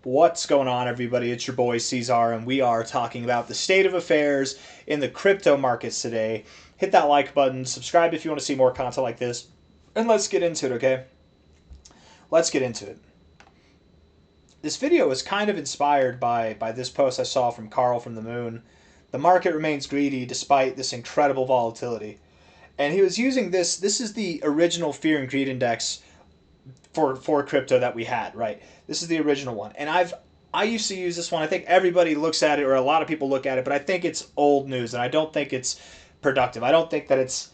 What's going on, everybody? It's your boy C-Zar, and we are talking about the state of affairs in the crypto markets today. Hit that like button, subscribe if you want to see more content like this, and let's get into it, okay? Let's get into it. This video is kind of inspired by this post I saw from Carl from the Moon. The market remains greedy despite this incredible volatility. And he was using this. This is the original Fear and Greed Index for crypto that we had, right? This is the original one. And I used to use this one. I think everybody looks at it, or a lot of people look at it, but I think it's old news, and I don't think it's productive. I don't think that it's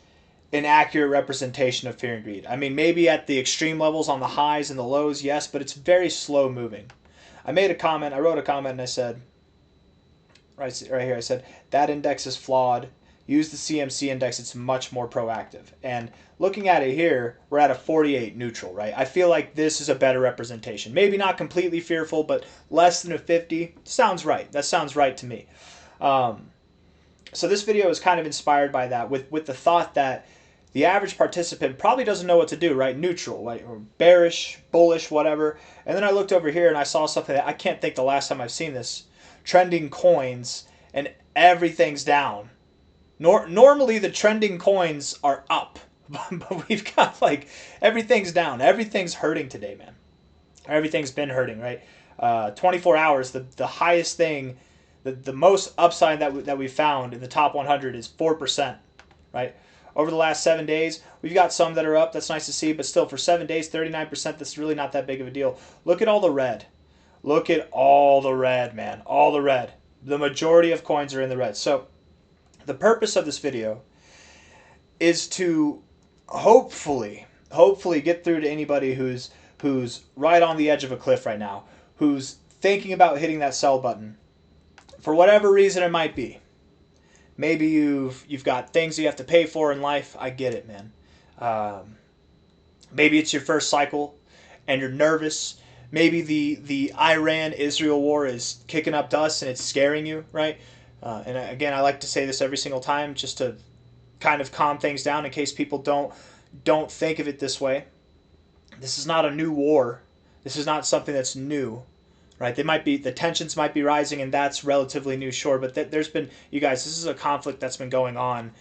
an accurate representation of fear and greed. I mean, maybe at the extreme levels on the highs and the lows, yes, but it's very slow moving. I made a comment, I wrote a comment, and I said, right here, I said, that index is flawed. Use the CMC index, it's much more proactive. And looking at it here, we're at a 48 neutral, right? I feel like this is a better representation. Maybe not completely fearful, but less than a 50 sounds right. That sounds right to me. So this video is kind of inspired by that, with the thought that the average participant probably doesn't know what to do, right? Neutral, right? Or bearish, bullish, whatever. And then I looked over here and I saw something that I can't think the last time I've seen this. Trending coins and everything's down. Normally the trending coins are up, but we've got like everything's down. Everything's hurting today, man. Everything's been hurting, right? 24 hours, the highest thing, the most upside that we found in the top 100 is 4%, right? Over the last 7 days, we've got some that are up. That's nice to see, but still for 7 days, 39%, that's really not that big of a deal. Look at all the red. Look at all the red, man. All the red. The majority of coins are in the red. So the purpose of this video is to hopefully get through to anybody who's right on the edge of a cliff right now, who's thinking about hitting that sell button for whatever reason it might be. Maybe you've got things you have to pay for in life. I get it, man. Maybe it's your first cycle and you're nervous. Maybe the Iran-Israel war is kicking up dust and it's scaring you, right? And again, I like to say this every single time just to kind of calm things down in case people don't think of it this way. This is not a new war. This is not something that's new, right? The tensions might be rising, and that's relatively new, sure. But there's been, you guys, this is a conflict that's been going on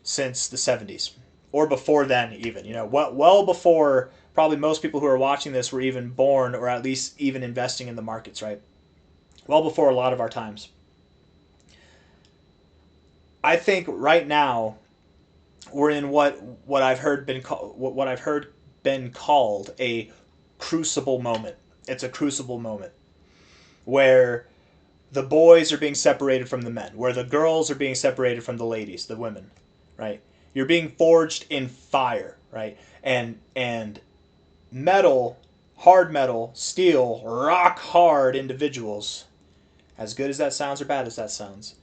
since the 70s or before then, even. You know, well before probably most people who are watching this were even born, or at least even investing in the markets, right? Well before a lot of our times. I think right now we're in what I've heard been called a crucible moment. It's a crucible moment where the boys are being separated from the men, where the girls are being separated from the ladies, the women, right? You're being forged in fire, right? And metal, hard metal, steel, rock hard individuals, as good as that sounds or bad as that sounds,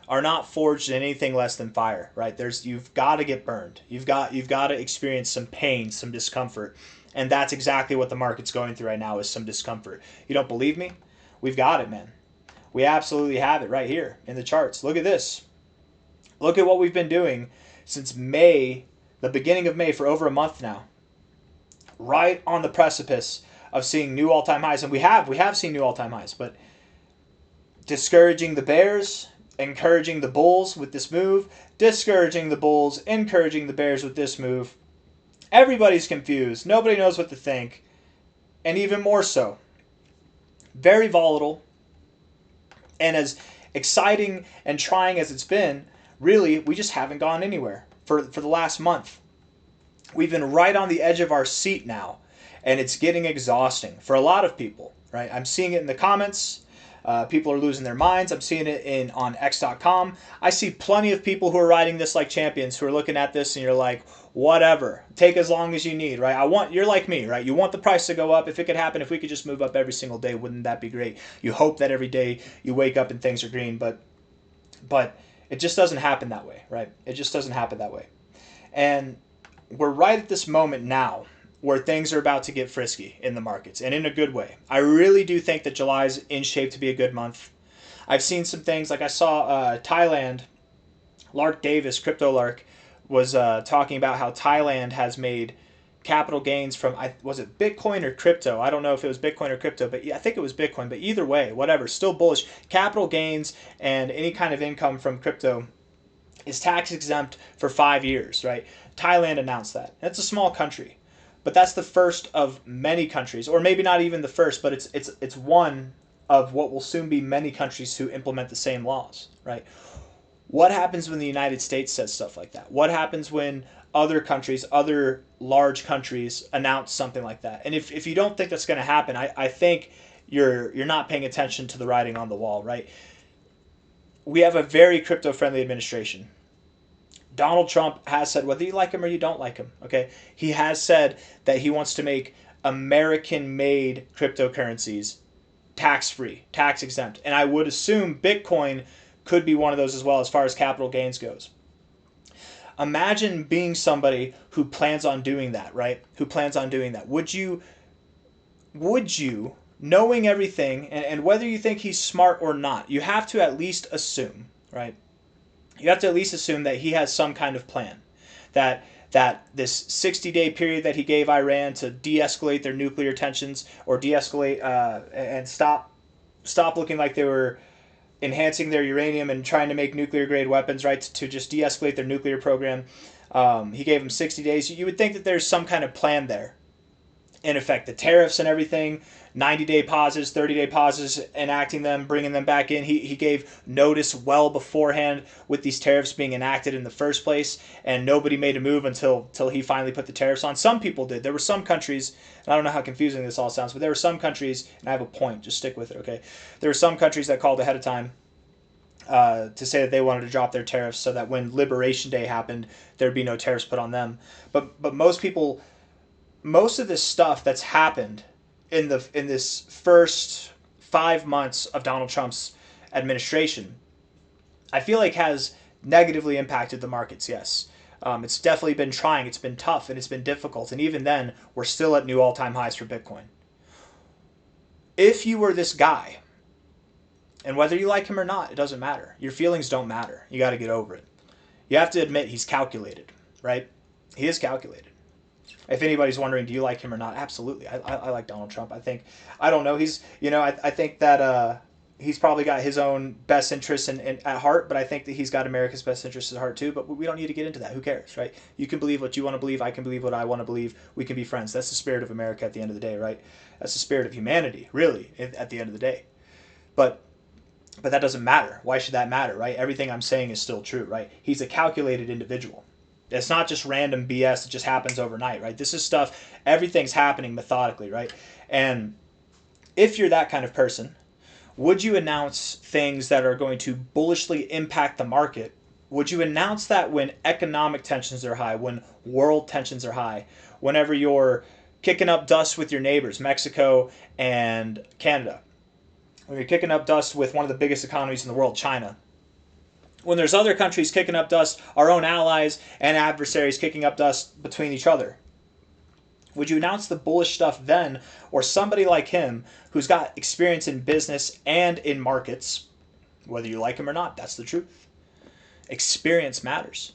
are not forged in anything less than fire, right? You've got to get burned. You've got to experience some pain, some discomfort. And that's exactly what the market's going through right now, is some discomfort. You don't believe me? We've got it, man. We absolutely have it right here in the charts. Look at this. Look at what we've been doing since May, the beginning of May, for over a month now. Right on the precipice of seeing new all-time highs. And we have seen new all-time highs, but discouraging the bears, encouraging the bulls with this move, discouraging the bulls, encouraging the bears with this move. Everybody's confused. Nobody knows what to think. And even more so, very volatile. And as exciting and trying as it's been, really, we just haven't gone anywhere for the last month. We've been right on the edge of our seat now, and it's getting exhausting for a lot of people, right? I'm seeing it in the comments. People are losing their minds. I'm seeing it on X.com. I see plenty of people who are riding this like champions, who are looking at this and you're like, whatever, take as long as you need, right? You're like me, right? You want the price to go up. If it could happen, if we could just move up every single day, wouldn't that be great? You hope that every day you wake up and things are green, but it just doesn't happen that way, right? It just doesn't happen that way. And we're right at this moment now where things are about to get frisky in the markets, and in a good way. I really do think that July is in shape to be a good month. I've seen some things, like I saw Thailand, Lark Davis, Crypto Lark, was talking about how Thailand has made capital gains from, was it Bitcoin or crypto? I don't know if it was Bitcoin or crypto, but I think it was Bitcoin. But either way, whatever, still bullish. Capital gains and any kind of income from crypto is tax exempt for 5 years, right? Thailand announced that. It's a small country, but that's the first of many countries, or maybe not even the first, but it's one of what will soon be many countries who implement the same laws, right? What happens when the United States says stuff like that? What happens when other countries, other large countries announce something like that? And if you don't think that's going to happen, I think you're not paying attention to the writing on the wall, right? We have a very crypto-friendly administration. Donald Trump has said, whether you like him or you don't like him, okay, he has said that he wants to make American-made cryptocurrencies tax-free, tax-exempt. And I would assume Bitcoin could be one of those as well as far as capital gains goes. Imagine being somebody who plans on doing that, right? Who plans on doing that. Would you, knowing everything, and whether you think he's smart or not, you have to at least assume, right? You have to at least assume that he has some kind of plan. That this 60-day period that he gave Iran to de-escalate their nuclear tensions, or de-escalate and stop looking like they were enhancing their uranium and trying to make nuclear-grade weapons, right, to just de-escalate their nuclear program. He gave them 60 days. You would think that there's some kind of plan there. In effect, the tariffs and everything, 90-day pauses, 30-day pauses, enacting them, bringing them back in. He gave notice well beforehand with these tariffs being enacted in the first place, and nobody made a move until he finally put the tariffs on. Some people did. There were some countries, and I don't know how confusing this all sounds, but there were some countries, and I have a point, just stick with it, okay? There were some countries that called ahead of time to say that they wanted to drop their tariffs so that when Liberation Day happened, there'd be no tariffs put on them. But most people, most of this stuff that's happened in this first 5 months of Donald Trump's administration, I feel like has negatively impacted the markets, yes. It's definitely been trying. It's been tough and it's been difficult. And even then, we're still at new all-time highs for Bitcoin. If you were this guy, and whether you like him or not, it doesn't matter. Your feelings don't matter. You got to get over it. You have to admit he's calculated, right? He is calculated. If anybody's wondering, do you like him or not? Absolutely. I like Donald Trump. I don't know. I think that he's probably got his own best interests at heart, but I think that he's got America's best interests at heart too. But we don't need to get into that. Who cares, right? You can believe what you want to believe. I can believe what I want to believe. We can be friends. That's the spirit of America at the end of the day, right? That's the spirit of humanity, really, at the end of the day. But that doesn't matter. Why should that matter, right? Everything I'm saying is still true, right? He's a calculated individual. It's not just random BS that just happens overnight, right? This is stuff, everything's happening methodically, right? And if you're that kind of person, would you announce things that are going to bullishly impact the market? Would you announce that when economic tensions are high, when world tensions are high, whenever you're kicking up dust with your neighbors, Mexico and Canada, when you're kicking up dust with one of the biggest economies in the world, China, when there's other countries kicking up dust, our own allies and adversaries kicking up dust between each other? Would you announce the bullish stuff then, or somebody like him who's got experience in business and in markets, whether you like him or not? That's the truth. Experience matters.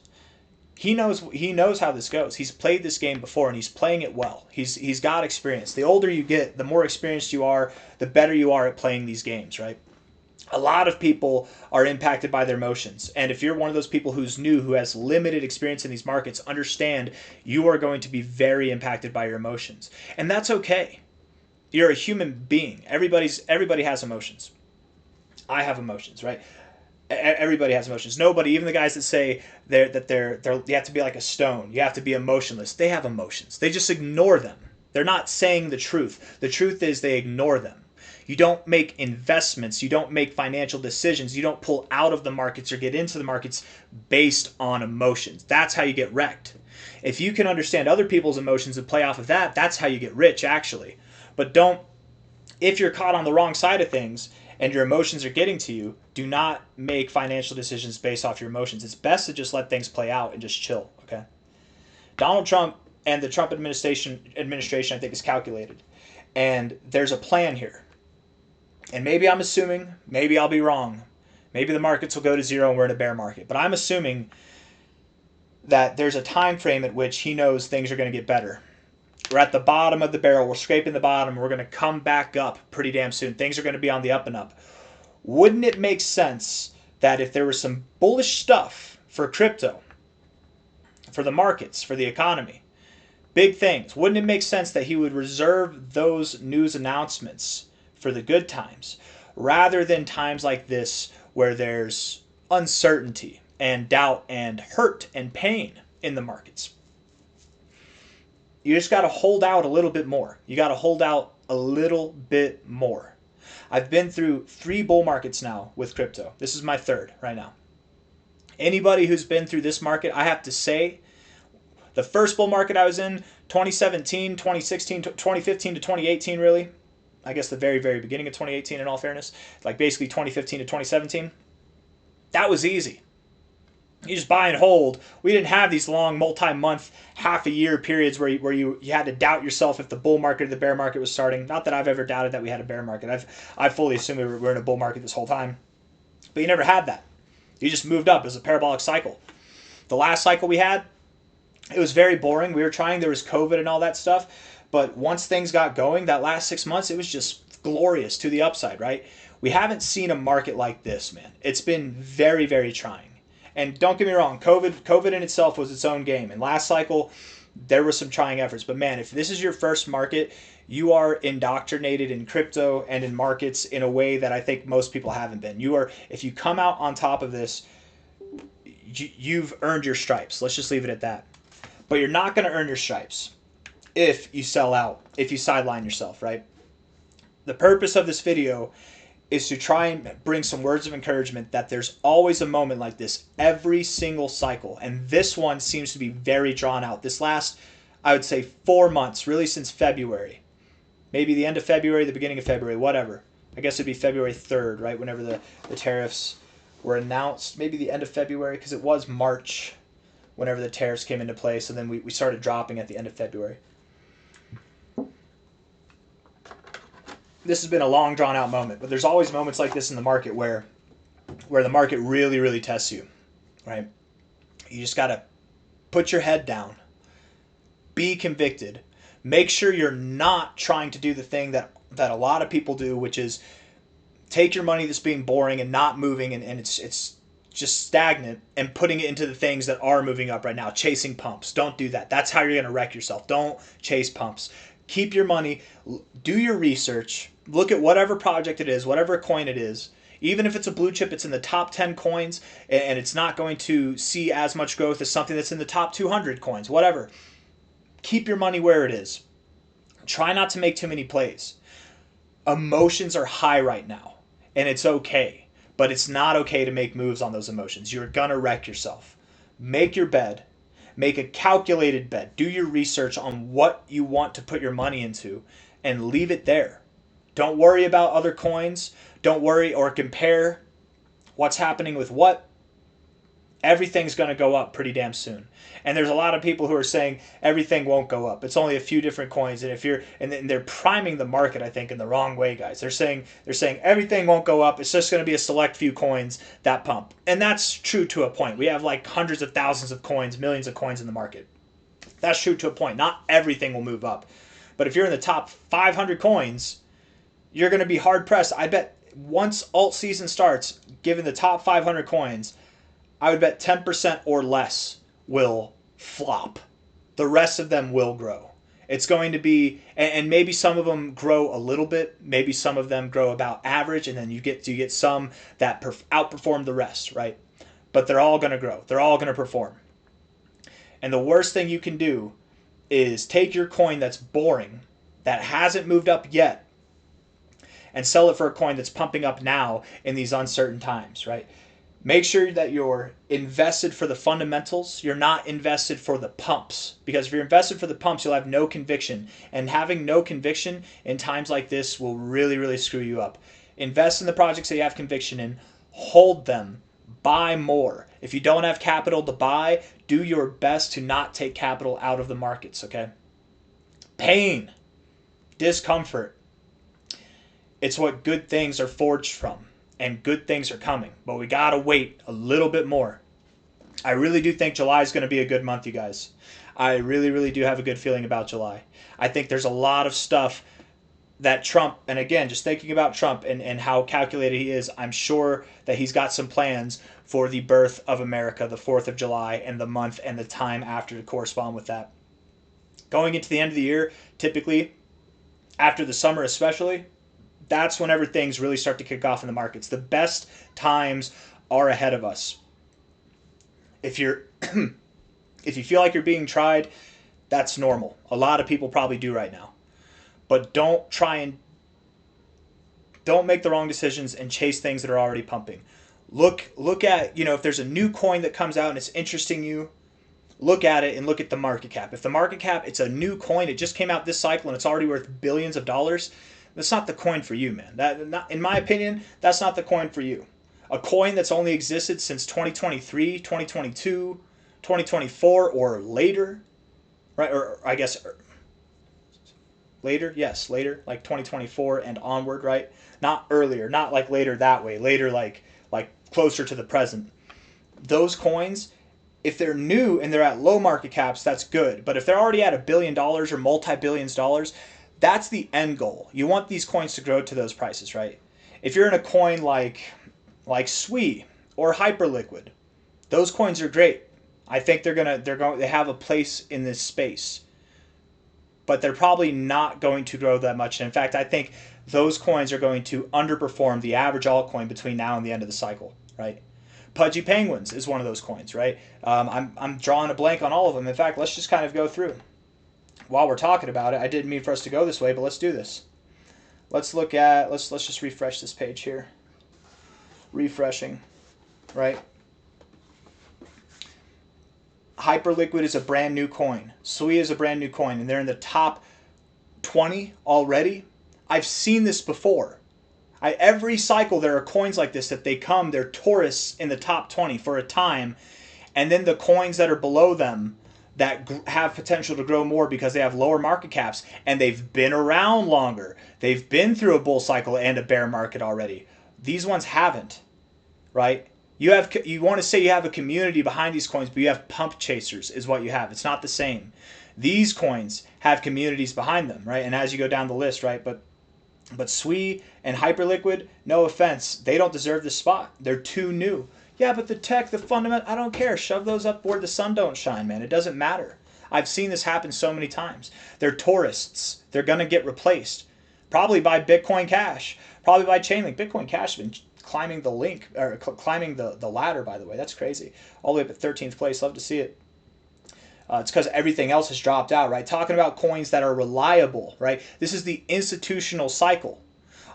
He knows how this goes. He's played this game before and he's playing it well. He's got experience. The older you get, the more experienced you are, the better you are at playing these games, right? A lot of people are impacted by their emotions. And if you're one of those people who's new, who has limited experience in these markets, understand you are going to be very impacted by your emotions. And that's okay. You're a human being. Everybody has emotions. I have emotions, right? Everybody has emotions. Nobody, even the guys that say you have to be like a stone, you have to be emotionless, they have emotions. They just ignore them. They're not saying the truth. The truth is they ignore them. You don't make investments. You don't make financial decisions. You don't pull out of the markets or get into the markets based on emotions. That's how you get wrecked. If you can understand other people's emotions and play off of that, that's how you get rich, actually. But if you're caught on the wrong side of things and your emotions are getting to you, do not make financial decisions based off your emotions. It's best to just let things play out and just chill, okay? Donald Trump and the Trump administration, I think, is calculated. And there's a plan here. And maybe I'm assuming, maybe I'll be wrong. Maybe the markets will go to zero and we're in a bear market. But I'm assuming that there's a time frame at which he knows things are going to get better. We're at the bottom of the barrel. We're scraping the bottom. We're going to come back up pretty damn soon. Things are going to be on the up and up. Wouldn't it make sense that if there was some bullish stuff for crypto, for the markets, for the economy, big things, wouldn't it make sense that he would reserve those news announcements for the good times rather than times like this where there's uncertainty and doubt and hurt and pain in the markets? You just got to hold out a little bit more. You got to hold out a little bit more. I've been through 3 bull markets now with crypto. This is my 3rd right now. Anybody who's been through this market, I have to say, the first bull market I was in, 2017, 2016, 2015 to 2018 really. I guess the very, very beginning of 2018 in all fairness. Like basically 2015 to 2017. That was easy. You just buy and hold. We didn't have these long multi-month, half-a-year periods where you had to doubt yourself if the bull market or the bear market was starting. Not that I've ever doubted that we had a bear market. I fully assumed we were in a bull market this whole time. But you never had that. You just moved up. It was a parabolic cycle. The last cycle we had, it was very boring. We were trying. There was COVID and all that stuff. But once things got going, that last 6 months, it was just glorious to the upside, right? We haven't seen a market like this, man. It's been very, very trying. And don't get me wrong, COVID in itself was its own game. And last cycle, there were some trying efforts. But man, if this is your first market, you are indoctrinated in crypto and in markets in a way that I think most people haven't been. If you come out on top of this, you've earned your stripes. Let's just leave it at that. But you're not going to earn your stripes if you sell out, if you sideline yourself, right? The purpose of this video is to try and bring some words of encouragement that there's always a moment like this every single cycle. And this one seems to be very drawn out. This last, I would say 4 months, really since February. Maybe the end of February, the beginning of February, whatever. I guess it'd be February 3rd, right? Whenever the tariffs were announced. Maybe the end of February, because it was March whenever the tariffs came into place. And then we started dropping at the end of February. This has been a long, drawn-out moment, but there's always moments like this in the market where the market really, really tests you, right? You just got to put your head down, be convicted, make sure you're not trying to do the thing that a lot of people do, which is take your money that's being boring and not moving and it's just stagnant and putting it into the things that are moving up right now, chasing pumps. Don't do that. That's how you're going to wreck yourself. Don't chase pumps. Keep your money, do your research, look at whatever project it is, whatever coin it is. Even if it's a blue chip, it's in the top 10 coins, and it's not going to see as much growth as something that's in the top 200 coins, whatever. Keep your money where it is. Try not to make too many plays. Emotions are high right now, and it's okay, but it's not okay to make moves on those emotions. You're going to wreck yourself. Make your bed. Make a calculated bet. Do your research on what you want to put your money into and leave it there. Don't worry about other coins. Don't worry or compare what's happening with what. Everything's going to go up pretty damn soon. And there's a lot of people who are saying everything won't go up. It's only a few different coins, and they're priming the market, I think, in the wrong way, guys. They're saying everything won't go up. It's just going to be a select few coins that pump. And that's true to a point. We have like hundreds of thousands of coins, millions of coins in the market. That's true to a point. Not everything will move up. But if you're in the top 500 coins, you're going to be hard pressed. I bet once alt season starts, given the top 500 coins, I would bet 10% or less will flop. The rest of them will grow. It's going to be, and maybe some of them grow a little bit. Maybe some of them grow about average, and then you get some that outperform the rest, right? But they're all going to grow. They're all going to perform. And the worst thing you can do is take your coin that's boring, that hasn't moved up yet, and sell it for a coin that's pumping up now in these uncertain times, right? Make sure that you're invested for the fundamentals. You're not invested for the pumps. Because if you're invested for the pumps, you'll have no conviction. And having no conviction in times like this will really, really screw you up. Invest in the projects that you have conviction in. Hold them. Buy more. If you don't have capital to buy, do your best to not take capital out of the markets, okay? Pain. Discomfort. It's what good things are forged from. And good things are coming. But we got to wait a little bit more. I really do think July is going to be a good month, you guys. I really, really do have a good feeling about July. I think there's a lot of stuff that Trump, and again, just thinking about Trump and how calculated he is, I'm sure that he's got some plans for the birth of America, the 4th of July, and the month and the time after to correspond with that. Going into the end of the year, typically, after the summer especially, that's whenever things really start to kick off in the markets. The best times are ahead of us. If you're if you feel like you're being tried, that's normal. A lot of people probably do right now. But don't make the wrong decisions and chase things that are already pumping. Look at, if there's a new coin that comes out and it's interesting you, look at it and look at the market cap. If the market cap, it's a new coin, it just came out this cycle and it's already worth billions of dollars, that's not the coin for you, man. In my opinion, that's not the coin for you. A coin that's only existed since 2023, 2022, 2024 or later, right? Or I guess later, yes, later, like 2024 and onward, right? Not earlier, not like later that way, later like closer to the present. Those coins, if they're new and they're at low market caps, that's good. But if they're already at $1 billion or multi-billions dollars, that's the end goal. You want these coins to grow to those prices, right? If you're in a coin like SWE or Hyperliquid, those coins are great. I think they have a place in this space. But they're probably not going to grow that much. And in fact, I think those coins are going to underperform the average altcoin between now and the end of the cycle, right? Pudgy Penguins is one of those coins, right? I'm drawing a blank on all of them. In fact, let's just kind of go through. While we're talking about it, I didn't mean for us to go this way, but let's do this. Let's just refresh this page here. Refreshing, right? Hyperliquid is a brand new coin. SWE is a brand new coin, and they're in the top 20 already. I've seen this before. Every cycle there are coins like this that they're tourists in the top 20 for a time, and then the coins that are below them that have potential to grow more because they have lower market caps and they've been around longer. They've been through a bull cycle and a bear market already. These ones haven't, right? You want to say you have a community behind these coins, but you have pump chasers is what you have. It's not the same. These coins have communities behind them, right? And as you go down the list, right? But SWE and Hyperliquid, no offense, they don't deserve this spot. They're too new. Yeah, but the tech, the fundamental, I don't care. Shove those up where the sun don't shine, man. It doesn't matter. I've seen this happen so many times. They're tourists. They're going to get replaced. Probably by Bitcoin Cash. Probably by Chainlink. Bitcoin Cash has been climbing the ladder, by the way. That's crazy. All the way up at 13th place. Love to see it. It's because everything else has dropped out, right? Talking about coins that are reliable, right? This is the institutional cycle.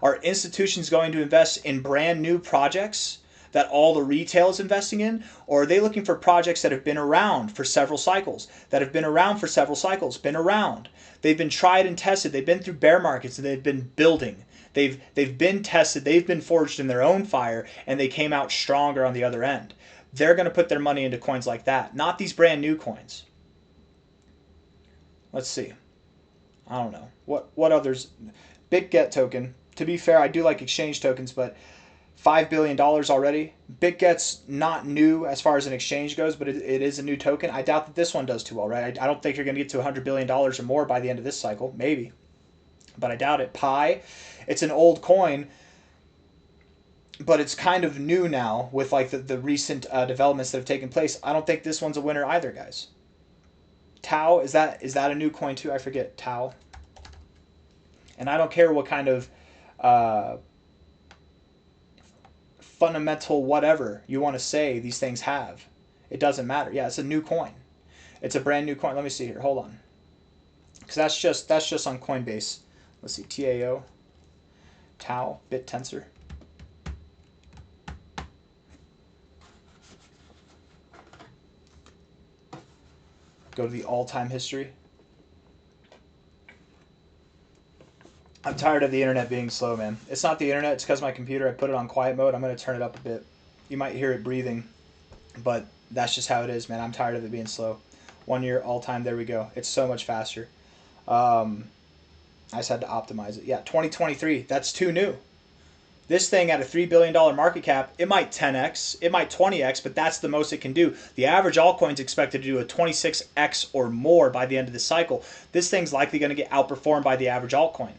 Are institutions going to invest in brand new projects that all the retail is investing in? Or are they looking for projects that have been around for several cycles, They've been around. They've been tried and tested. They've been through bear markets and they've been building. They've been tested. They've been forged in their own fire and they came out stronger on the other end. They're going to put their money into coins like that, not these brand new coins. Let's see. I don't know. What others? BitGet token. To be fair, I do like exchange tokens, but $5 billion already. BitGet's not new as far as an exchange goes, but it is a new token. I doubt that this one does too well, right? I don't think you're going to get to $100 billion or more by the end of this cycle. Maybe. But I doubt it. Pi, it's an old coin, but it's kind of new now with like the recent developments that have taken place. I don't think this one's a winner either, guys. Tau, is that a new coin too? I forget. Tau. And I don't care what kind of fundamental whatever you want to say these things have. It doesn't matter. Yeah, it's a new coin. It's a brand new coin. Let me see here. Hold on. Because that's just on Coinbase. Let's see. TAO. Tau. BitTensor. Go to the all-time history. I'm tired of the internet being slow, man. It's not the internet. It's because my computer, I put it on quiet mode. I'm going to turn it up a bit. You might hear it breathing, but that's just how it is, man. I'm tired of it being slow. 1 year, all-time, there we go. It's so much faster. I just had to optimize it. Yeah, 2023, that's too new. This thing at a $3 billion market cap, it might 10x, it might 20x, but that's the most it can do. The average altcoin is expected to do a 26x or more by the end of the cycle. This thing's likely going to get outperformed by the average altcoin.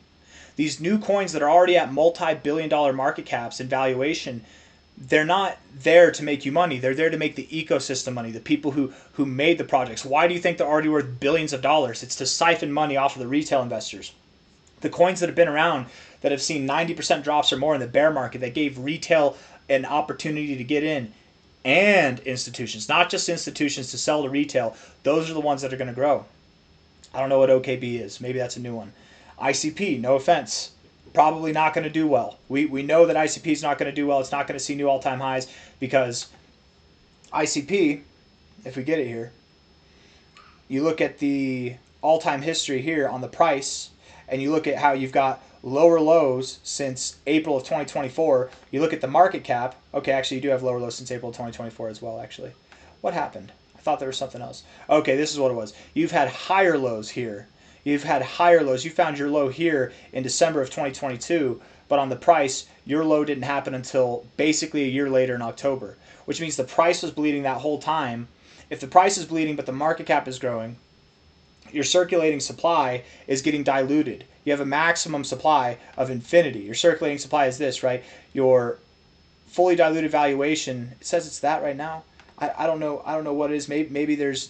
These new coins that are already at multi-billion-dollar market caps and valuation, they're not there to make you money. They're there to make the ecosystem money, the people who made the projects. Why do you think they're already worth billions of dollars? It's to siphon money off of the retail investors. The coins that have been around that have seen 90% drops or more in the bear market, that gave retail an opportunity to get in, and institutions, not just institutions to sell to retail, those are the ones that are going to grow. I don't know what OKB is. Maybe that's a new one. ICP, no offense, probably not going to do well. We know that ICP is not going to do well. It's not going to see new all-time highs because ICP, if we get it here, you look at the all-time history here on the price, and you look at how you've got lower lows since April of 2024. You look at the market cap. Okay, actually, you do have lower lows since April of 2024 as well, actually. What happened? I thought there was something else. Okay, this is what it was. You've had higher lows here. You've had higher lows. You found your low here in December of 2022, but on the price, your low didn't happen until basically a year later in October, which means the price was bleeding that whole time. If the price is bleeding but the market cap is growing, your circulating supply is getting diluted. You have a maximum supply of infinity. Your circulating supply is this, right? Your fully diluted valuation, it says it's that right now. I don't know what it is. Maybe there is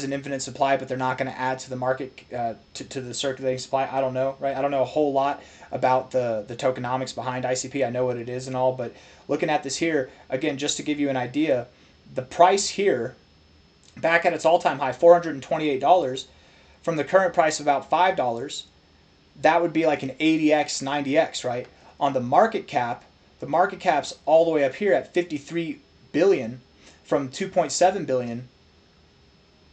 an infinite supply, but they're not going to add to the market to the circulating supply. I don't know, right? I don't know a whole lot about the tokenomics behind ICP. I know what it is and all, but looking at this here again, just to give you an idea, the price here, back at its all-time high, $428, from the current price of about $5, that would be like an 80x, 90x, right? On the market cap's all the way up here at 53 billion from 2.7 billion.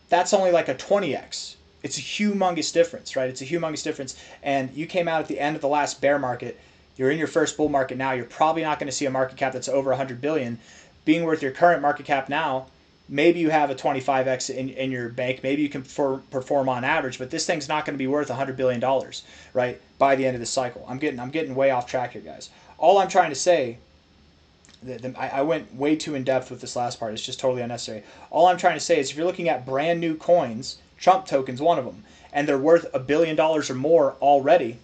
That's only like a 20x. It's a humongous difference, right? It's a humongous difference. And you came out at the end of the last bear market. You're in your first bull market now. You're probably not going to see a market cap that's over 100 billion. Being worth your current market cap now, maybe you have a 25x in your bank. Maybe you can perform on average, but this thing's not going to be worth $100 billion, right, by the end of the cycle. I'm getting way off track here, guys. All I'm trying to say, I went way too in-depth with this last part. It's just totally unnecessary. All I'm trying to say is if you're looking at brand new coins, Trump token's one of them, and they're worth $1 billion or more already,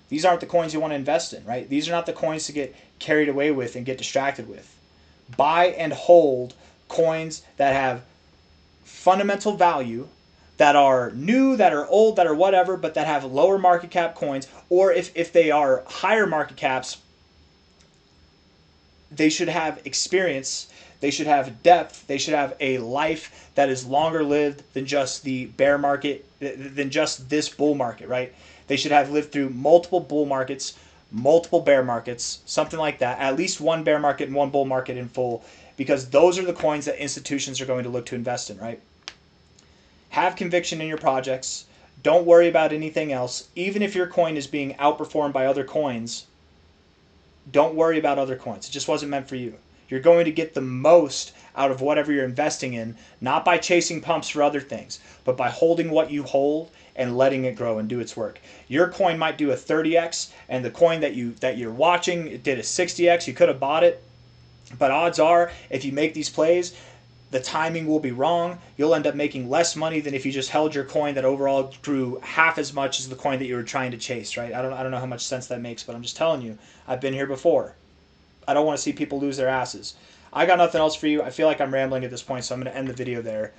these aren't the coins you want to invest in, right? These are not the coins to get carried away with and get distracted with. Buy and hold coins that have fundamental value, that are new, that are old, that are whatever, but that have lower market cap coins, or if they are higher market caps, they should have experience, they should have depth, they should have a life that is longer lived than just the bear market, than just this bull market, right? They should have lived through multiple bull markets, multiple bear markets, something like that, at least one bear market and one bull market in full, because those are the coins that institutions are going to look to invest in, right? Have conviction in your projects. Don't worry about anything else. Even if your coin is being outperformed by other coins, don't worry about other coins. It just wasn't meant for you. You're going to get the most out of whatever you're investing in, not by chasing pumps for other things, but by holding what you hold and letting it grow and do its work. Your coin might do a 30x, and the coin that you're watching, it did a 60x. You could have bought it, but odds are, if you make these plays, the timing will be wrong. You'll end up making less money than if you just held your coin that overall grew half as much as the coin that you were trying to chase, right? I don't know how much sense that makes, but I'm just telling you, I've been here before. I don't want to see people lose their asses. I got nothing else for you. I feel like I'm rambling at this point, so I'm going to end the video there.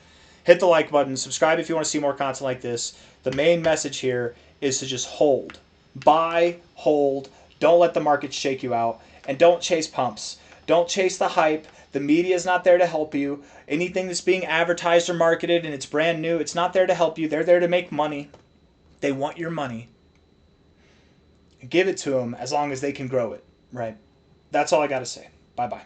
Hit the like button. Subscribe if you want to see more content like this. The main message here is to just hold. Buy, hold. Don't let the market shake you out. And don't chase pumps. Don't chase the hype. The media is not there to help you. Anything that's being advertised or marketed and it's brand new, it's not there to help you. They're there to make money. They want your money. Give it to them as long as they can grow it, right? That's all I got to say. Bye-bye.